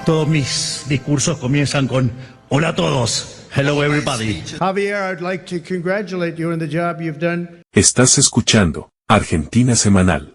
Todos mis discursos comienzan con hola a todos. Hello everybody. Javier, I'd like to congratulate you on the job you've done. Estás escuchando Argentina Semanal.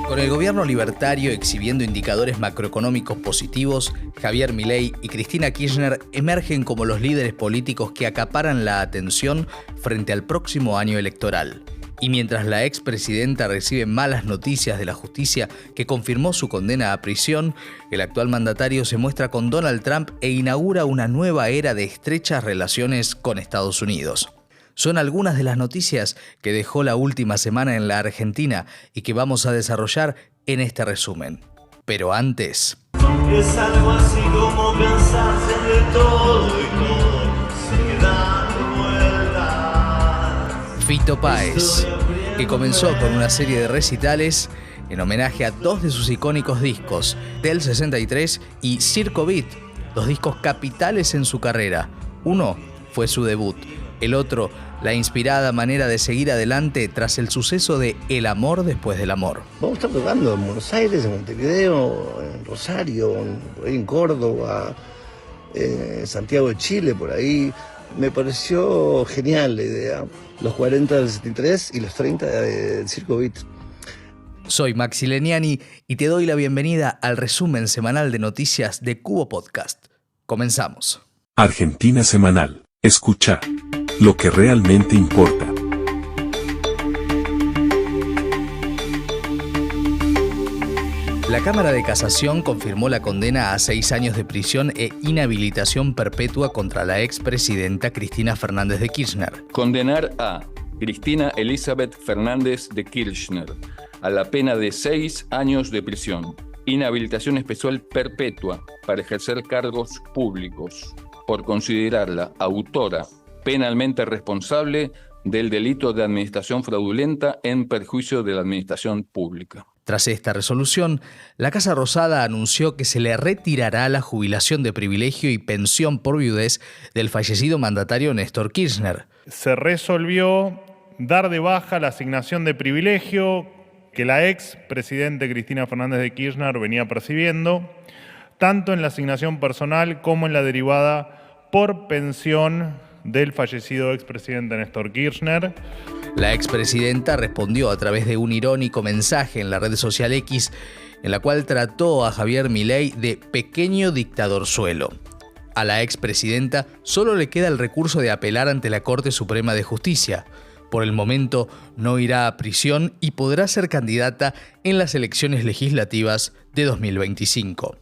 Con el gobierno libertario exhibiendo indicadores macroeconómicos positivos, Javier Milei y Cristina Kirchner emergen como los líderes políticos que acaparan la atención frente al próximo año electoral. Y mientras la expresidenta recibe malas noticias de la justicia que confirmó su condena a prisión, el actual mandatario se muestra con Donald Trump e inaugura una nueva era de estrechas relaciones con Estados Unidos. Son algunas de las noticias que dejó la última semana en la Argentina y que vamos a desarrollar en este resumen. Pero antes... Es algo así como cansarse de todo y todo sigue dando vueltas. Fito Páez, que comenzó con una serie de recitales en homenaje a dos de sus icónicos discos, Del 63 y Circo Beat, dos discos capitales en su carrera. Uno fue su debut, el otro, la inspirada manera de seguir adelante tras el suceso de El amor después del amor. Vamos a estar tocando en Buenos Aires, en Montevideo, en Rosario, por ahí en Córdoba, Santiago de Chile, por ahí. Me pareció genial la idea. Los 40 del 73 y los 30 del Circo Beat. Soy Maxi Leniani y te doy la bienvenida al resumen semanal de noticias de Cubo Podcast. Comenzamos. Argentina Semanal. Escucha lo que realmente importa. La Cámara de Casación confirmó la condena a 6 años de prisión e inhabilitación perpetua contra la expresidenta Cristina Fernández de Kirchner. Condenar a Cristina Elizabeth Fernández de Kirchner a la pena de 6 años de prisión, inhabilitación especial perpetua para ejercer cargos públicos, por considerarla autora penalmente responsable del delito de administración fraudulenta en perjuicio de la administración pública. Tras esta resolución, la Casa Rosada anunció que se le retirará la jubilación de privilegio y pensión por viudez del fallecido mandatario Néstor Kirchner. Se resolvió dar de baja la asignación de privilegio que la ex presidente Cristina Fernández de Kirchner venía percibiendo, tanto en la asignación personal como en la derivada por pensión del fallecido expresidente Néstor Kirchner. La expresidenta respondió a través de un irónico mensaje en la red social X, en la cual trató a Javier Milei de pequeño dictadorzuelo. A la expresidenta solo le queda el recurso de apelar ante la Corte Suprema de Justicia. Por el momento no irá a prisión y podrá ser candidata en las elecciones legislativas de 2025.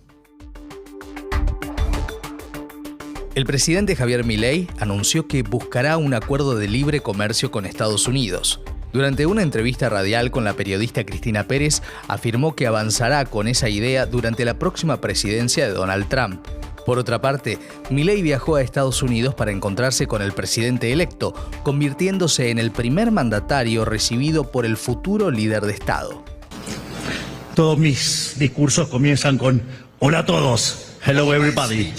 El presidente Javier Milei anunció que buscará un acuerdo de libre comercio con Estados Unidos. Durante una entrevista radial con la periodista Cristina Pérez, afirmó que avanzará con esa idea durante la próxima presidencia de Donald Trump. Por otra parte, Milei viajó a Estados Unidos para encontrarse con el presidente electo, convirtiéndose en el primer mandatario recibido por el futuro líder de Estado. Todos mis discursos comienzan con hola a todos. Hello everybody.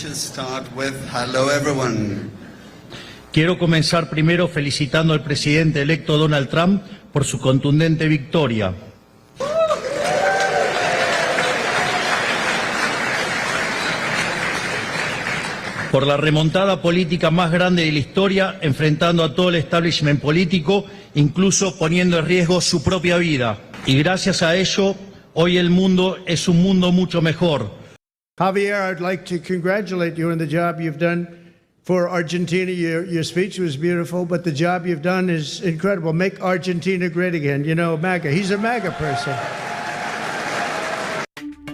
Quiero comenzar primero felicitando al presidente electo Donald Trump por su contundente victoria. Por la remontada política más grande de la historia, enfrentando a todo el establishment político, incluso poniendo en riesgo su propia vida. Y gracias a ello, hoy el mundo es un mundo mucho mejor. Javier, I'd like to congratulate you on the job you've done for Argentina. Your speech was beautiful, but the job you've done is incredible. Make Argentina great again. You know, MAGA. He's a MAGA person.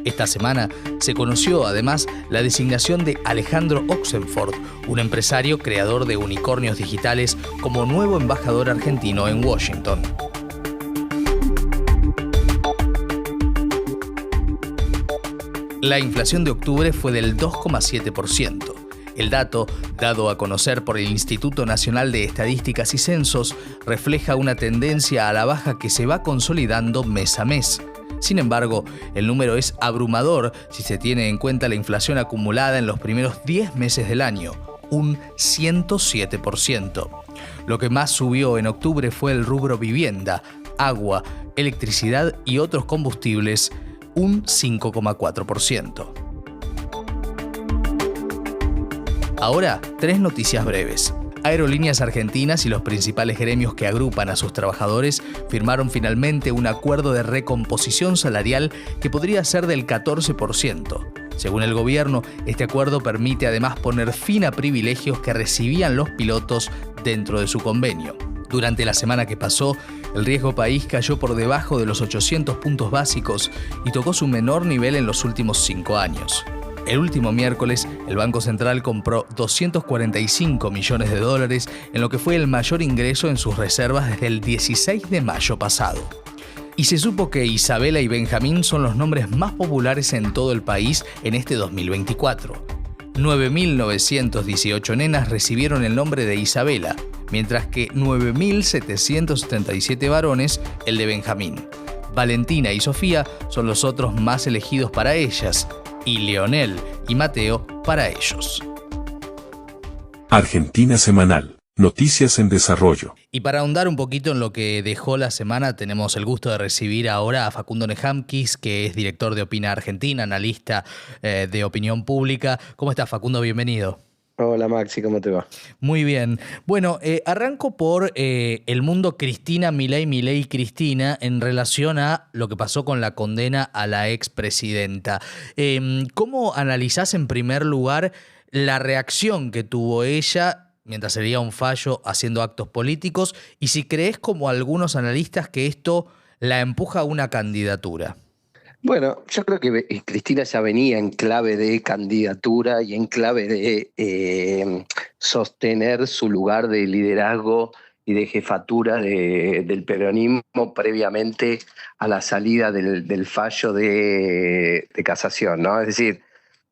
Esta semana se conoció además la designación de Alejandro Oxenford, un empresario creador de unicornios digitales, como nuevo embajador argentino en Washington. La inflación de octubre fue del 2,7%. El dato, dado a conocer por el Instituto Nacional de Estadísticas y Censos, refleja una tendencia a la baja que se va consolidando mes a mes. Sin embargo, el número es abrumador si se tiene en cuenta la inflación acumulada en los primeros 10 meses del año, un 107%. Lo que más subió en octubre fue el rubro vivienda, agua, electricidad y otros combustibles, un 5,4%. Ahora, 3 noticias breves. Aerolíneas Argentinas y los principales gremios que agrupan a sus trabajadores firmaron finalmente un acuerdo de recomposición salarial que podría ser del 14%. Según el gobierno, este acuerdo permite además poner fin a privilegios que recibían los pilotos dentro de su convenio. Durante la semana que pasó, el riesgo país cayó por debajo de los 800 puntos básicos y tocó su menor nivel en los últimos 5 años. El último miércoles, el Banco Central compró $245 millones en lo que fue el mayor ingreso en sus reservas desde el 16 de mayo pasado. Y se supo que Isabela y Benjamín son los nombres más populares en todo el país en este 2024. 9.918 nenas recibieron el nombre de Isabela, mientras que 9.777 varones el de Benjamín. Valentina y Sofía son los otros más elegidos para ellas, y Leonel y Mateo para ellos. Argentina Semanal. Noticias en desarrollo. Y para ahondar un poquito en lo que dejó la semana, tenemos el gusto de recibir ahora a Facundo Nehamkis, que es director de Opina Argentina, analista de opinión pública. ¿Cómo estás, Facundo? Bienvenido. Hola Maxi, ¿cómo te va? Muy bien. Bueno, arranco por el mundo Cristina Milei, Milei Cristina, en relación a lo que pasó con la condena a la expresidenta. ¿Cómo analizás en primer lugar la reacción que tuvo ella mientras sería un fallo haciendo actos políticos? Y si crees, como algunos analistas, que esto la empuja a una candidatura. Bueno, yo creo que Cristina ya venía en clave de candidatura y en clave de sostener su lugar de liderazgo y de jefatura del peronismo previamente a la salida del fallo de casación, ¿no? Es decir,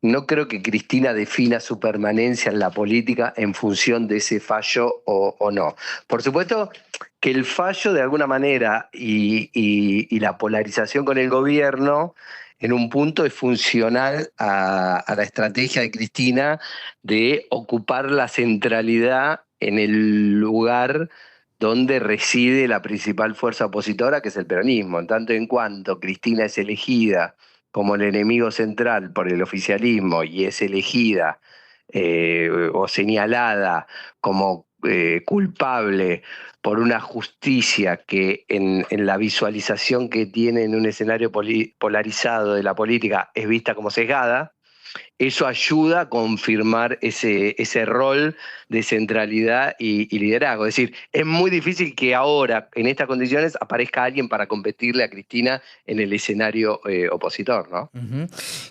no creo que Cristina defina su permanencia en la política en función de ese fallo o no. Por supuesto que el fallo de alguna manera y la polarización con el gobierno en un punto es funcional a la estrategia de Cristina de ocupar la centralidad en el lugar donde reside la principal fuerza opositora, que es el peronismo. En tanto en cuanto Cristina es elegida como el enemigo central por el oficialismo y es elegida o señalada como culpable por una justicia que en la visualización que tiene en un escenario polarizado de la política es vista como sesgada, eso ayuda a confirmar ese rol de centralidad y liderazgo. Es decir, es muy difícil que ahora, en estas condiciones, aparezca alguien para competirle a Cristina en el escenario opositor, ¿no?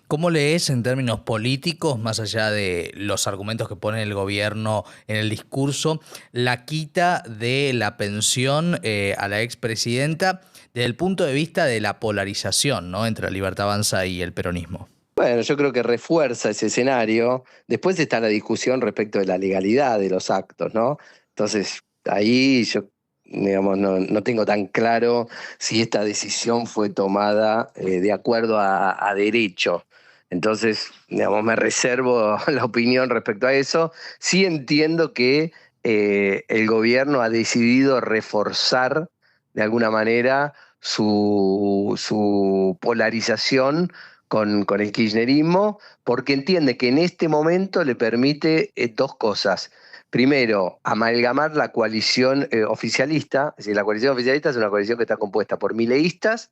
¿Cómo lees en términos políticos, más allá de los argumentos que pone el gobierno en el discurso, la quita de la pensión a la expresidenta desde el punto de vista de la polarización, ¿no?, entre la Libertad Avanza y el peronismo? Bueno, yo creo que refuerza ese escenario. Después está la discusión respecto de la legalidad de los actos, ¿no? Entonces, ahí yo, digamos, no tengo tan claro si esta decisión fue tomada de acuerdo a derecho. Entonces, digamos, me reservo la opinión respecto a eso. Sí entiendo que el gobierno ha decidido reforzar de alguna manera su polarización con el kirchnerismo, porque entiende que en este momento le permite dos cosas. Primero, amalgamar la coalición oficialista. Es decir, la coalición oficialista es una coalición que está compuesta por mileístas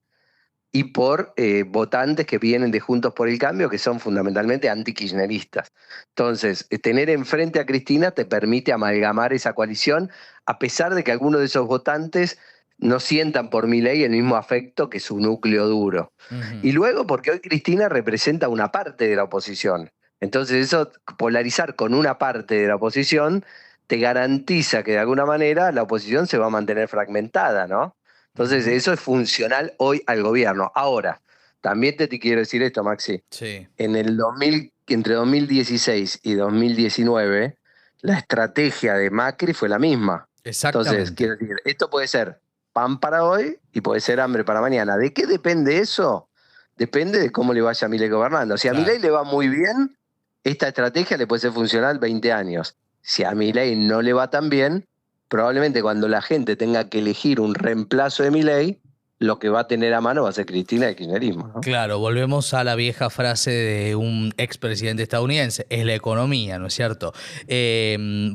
y por votantes que vienen de Juntos por el Cambio, que son fundamentalmente antikirchneristas. Entonces, tener enfrente a Cristina te permite amalgamar esa coalición, a pesar de que algunos de esos votantes no sientan por Milei el mismo afecto que su núcleo duro. Y luego porque hoy Cristina representa una parte de la oposición. Entonces eso, polarizar con una parte de la oposición, te garantiza que de alguna manera la oposición se va a mantener fragmentada, ¿no? Entonces eso es funcional hoy al gobierno. Ahora, también te quiero decir esto, Maxi. Sí. Entre 2016 y 2019, la estrategia de Macri fue la misma. Exactamente. Entonces, quiero decir, esto puede ser pan para hoy y puede ser hambre para mañana. ¿De qué depende eso? Depende de cómo le vaya a Milei gobernando. Si a Milei le va muy bien, esta estrategia le puede ser funcional 20 años. Si a Milei no le va tan bien, probablemente cuando la gente tenga que elegir un reemplazo de Milei, lo que va a tener a mano va a ser Cristina y el kirchnerismo, ¿no? Claro, volvemos a la vieja frase de un expresidente estadounidense, es la economía, ¿no es cierto?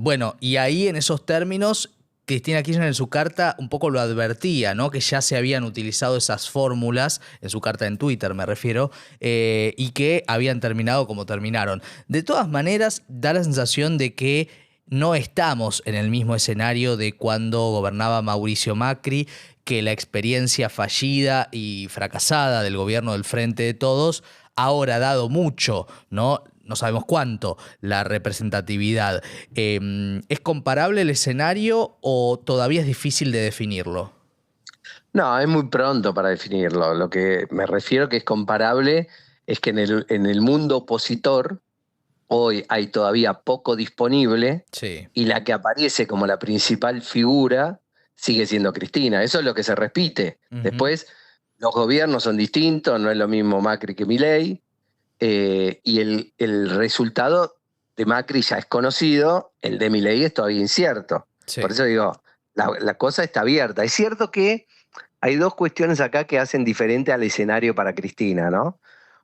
Bueno, y ahí en esos términos, Cristina Kirchner en su carta un poco lo advertía, ¿no? Que ya se habían utilizado esas fórmulas, en su carta en Twitter me refiero, y que habían terminado como terminaron. De todas maneras, da la sensación de que no estamos en el mismo escenario de cuando gobernaba Mauricio Macri, que la experiencia fallida y fracasada del gobierno del Frente de Todos ahora ha dado mucho, ¿no? No sabemos cuánto, la representatividad. ¿Es comparable el escenario o todavía es difícil de definirlo? No, es muy pronto para definirlo. Lo que me refiero que es comparable es que en el mundo opositor hoy hay todavía poco disponible Sí. y la que aparece como la principal figura sigue siendo Cristina. Eso es lo que se repite. Después, los gobiernos son distintos, no es lo mismo Macri que Milei, y el resultado de Macri ya es conocido, el de Milei es todavía incierto. Sí. Por eso digo, la cosa está abierta. Es cierto que hay dos cuestiones acá que hacen diferente al escenario para Cristina, ¿no?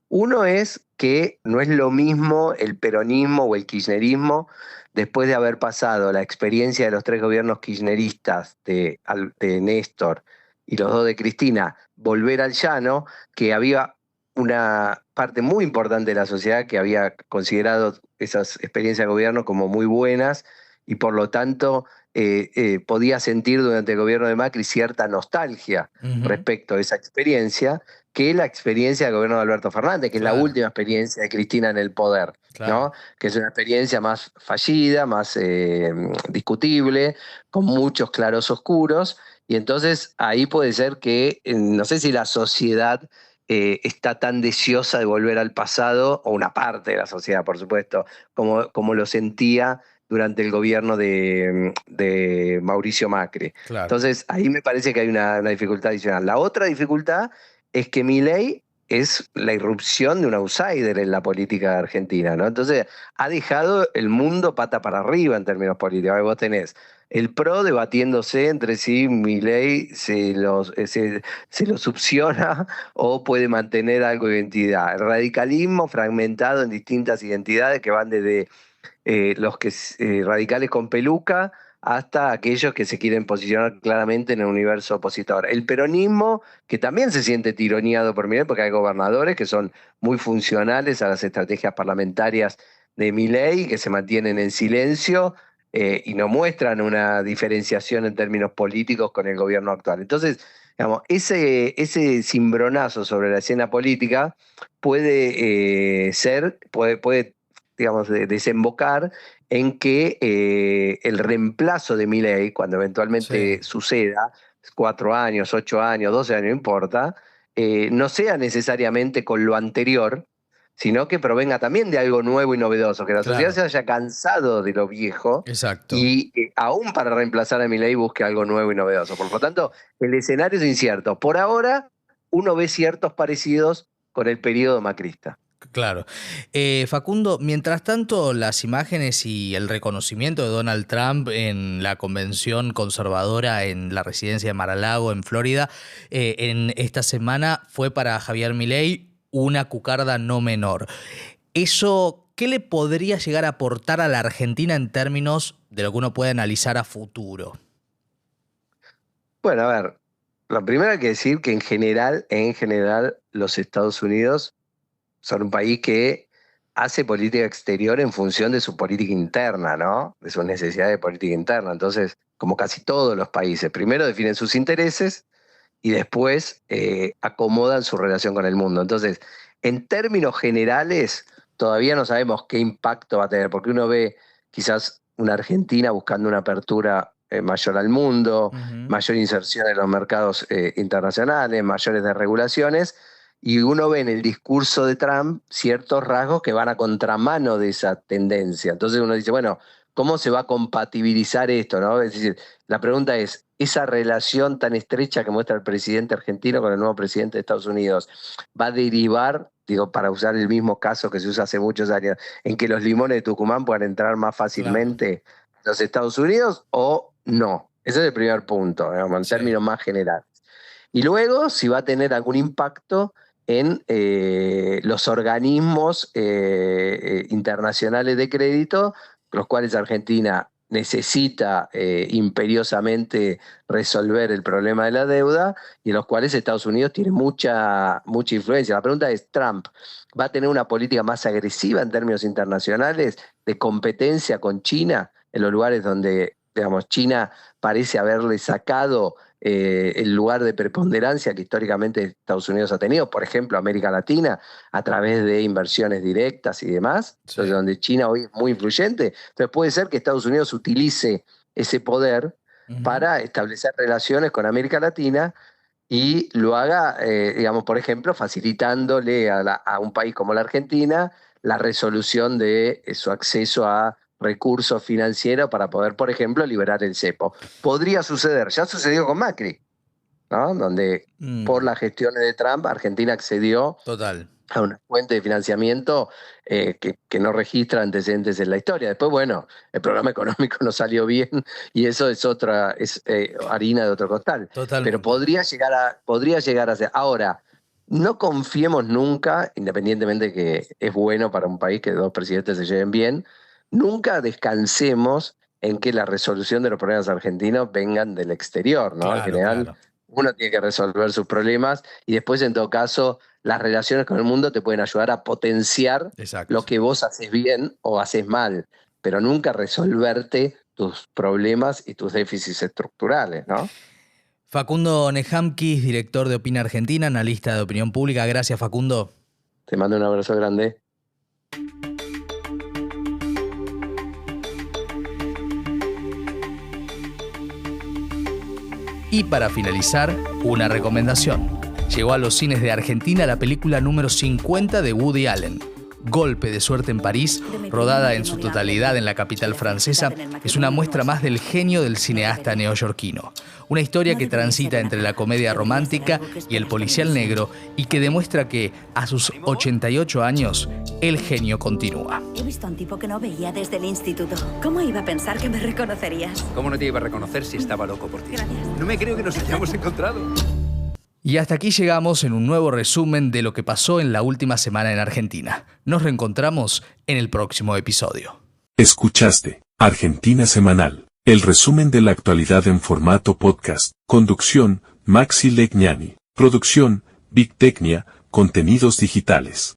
Uno es que no es lo mismo el peronismo o el kirchnerismo después de haber pasado la experiencia de los 3 gobiernos kirchneristas de Néstor y los 2 de Cristina, volver al llano, que había una parte muy importante de la sociedad que había considerado esas experiencias de gobierno como muy buenas y por lo tanto podía sentir durante el gobierno de Macri cierta nostalgia respecto a esa experiencia, que la experiencia del gobierno de Alberto Fernández, que es la última experiencia de Cristina en el poder, ¿no? Que es una experiencia más fallida, más discutible, con muchos claros oscuros, y entonces ahí puede ser que, no sé si la sociedad está tan deseosa de volver al pasado, o una parte de la sociedad, por supuesto, como lo sentía durante el gobierno de Mauricio Macri. Claro. Entonces ahí me parece que hay una dificultad adicional. La otra dificultad es que Milei es la irrupción de un outsider en la política argentina, ¿no? Entonces ha dejado el mundo pata para arriba en términos políticos. Vos tenés el PRO debatiéndose entre si Milei se lo succiona o puede mantener algo de identidad. El radicalismo fragmentado en distintas identidades que van desde los radicales con peluca hasta aquellos que se quieren posicionar claramente en el universo opositor. El peronismo, que también se siente tironeado por Milei, porque hay gobernadores que son muy funcionales a las estrategias parlamentarias de Milei, que se mantienen en silencio y no muestran una diferenciación en términos políticos con el gobierno actual. Entonces, digamos, ese cimbronazo sobre la escena política puede digamos, desembocar en que el reemplazo de Milei, cuando eventualmente suceda, 4 años, 8 años, 12 años, no importa, no sea necesariamente con lo anterior, sino que provenga también de algo nuevo y novedoso, que la sociedad se haya cansado de lo viejo. Exacto. Y aún para reemplazar a Milei busque algo nuevo y novedoso. Por lo tanto, el escenario es incierto. Por ahora, uno ve ciertos parecidos con el periodo macrista. Claro. Facundo, mientras tanto, las imágenes y el reconocimiento de Donald Trump en la convención conservadora en la residencia de Mar-a-Lago, en Florida, en esta semana fue para Javier Milei una cucarda no menor. ¿Eso qué le podría llegar a aportar a la Argentina en términos de lo que uno puede analizar a futuro? Bueno, a ver, lo primero hay que decir que en general, los Estados Unidos son un país que hace política exterior en función de su política interna, ¿no? De sus necesidades de política interna. Entonces, como casi todos los países, primero definen sus intereses y después acomodan su relación con el mundo. Entonces, en términos generales, todavía no sabemos qué impacto va a tener, porque uno ve quizás una Argentina buscando una apertura mayor al mundo, mayor inserción en los mercados internacionales, mayores desregulaciones, y uno ve en el discurso de Trump ciertos rasgos que van a contramano de esa tendencia. Entonces uno dice, bueno, ¿cómo se va a compatibilizar esto, ¿no? Es decir, la pregunta es, ¿esa relación tan estrecha que muestra el presidente argentino con el nuevo presidente de Estados Unidos va a derivar, digo, para usar el mismo caso que se usa hace muchos años, en que los limones de Tucumán puedan entrar más fácilmente a los Estados Unidos, o no. Ese es el primer punto, digamos, en términos más generales. Y luego, si va a tener algún impacto en los organismos internacionales de crédito, los cuales Argentina necesita imperiosamente resolver el problema de la deuda y en los cuales Estados Unidos tiene mucha influencia. La pregunta es, ¿Trump va a tener una política más agresiva en términos internacionales de competencia con China en los lugares donde, digamos, China parece haberle sacado el lugar de preponderancia que históricamente Estados Unidos ha tenido, por ejemplo, América Latina, a través de inversiones directas y demás, sí, entonces, donde China hoy es muy influyente? Entonces puede ser que Estados Unidos utilice ese poder para establecer relaciones con América Latina y lo haga, digamos, por ejemplo, facilitándole a un país como la Argentina la resolución de su acceso a recursos financieros para poder, por ejemplo, liberar el cepo. Podría suceder, ya sucedió con Macri, ¿no? Donde por las gestiones de Trump, Argentina accedió a una fuente de financiamiento que no registra antecedentes en la historia. Después, bueno, el programa económico no salió bien y eso es harina de otro costal. Totalmente. Pero podría llegar a ser. Ahora, no confiemos nunca, independientemente de que es bueno para un país que dos presidentes se lleven bien, nunca descansemos en que la resolución de los problemas argentinos vengan del exterior, ¿no? Claro, en general, uno tiene que resolver sus problemas y después, en todo caso, las relaciones con el mundo te pueden ayudar a potenciar lo que vos haces bien o haces mal, pero nunca resolverte tus problemas y tus déficits estructurales, ¿no? Facundo Nehamkis, director de Opina Argentina, analista de opinión pública. Gracias, Facundo. Te mando un abrazo grande. Y para finalizar, una recomendación. Llegó a los cines de Argentina la película número 50 de Woody Allen. Golpe de suerte en París, rodada en su totalidad en la capital francesa, es una muestra más del genio del cineasta neoyorquino. Una historia que transita entre la comedia romántica y el policial negro y que demuestra que, a sus 88 años, el genio continúa. He visto a un tipo que no veía desde el instituto. ¿Cómo iba a pensar que me reconocerías? ¿Cómo no te iba a reconocer si estaba loco por ti? Gracias. No me creo que nos hayamos encontrado. Y hasta aquí llegamos en un nuevo resumen de lo que pasó en la última semana en Argentina. Nos reencontramos en el próximo episodio. Escuchaste Argentina Semanal, el resumen de la actualidad en formato podcast. Conducción, Maxi Legnani. Producción, Big Tecnia, Contenidos Digitales.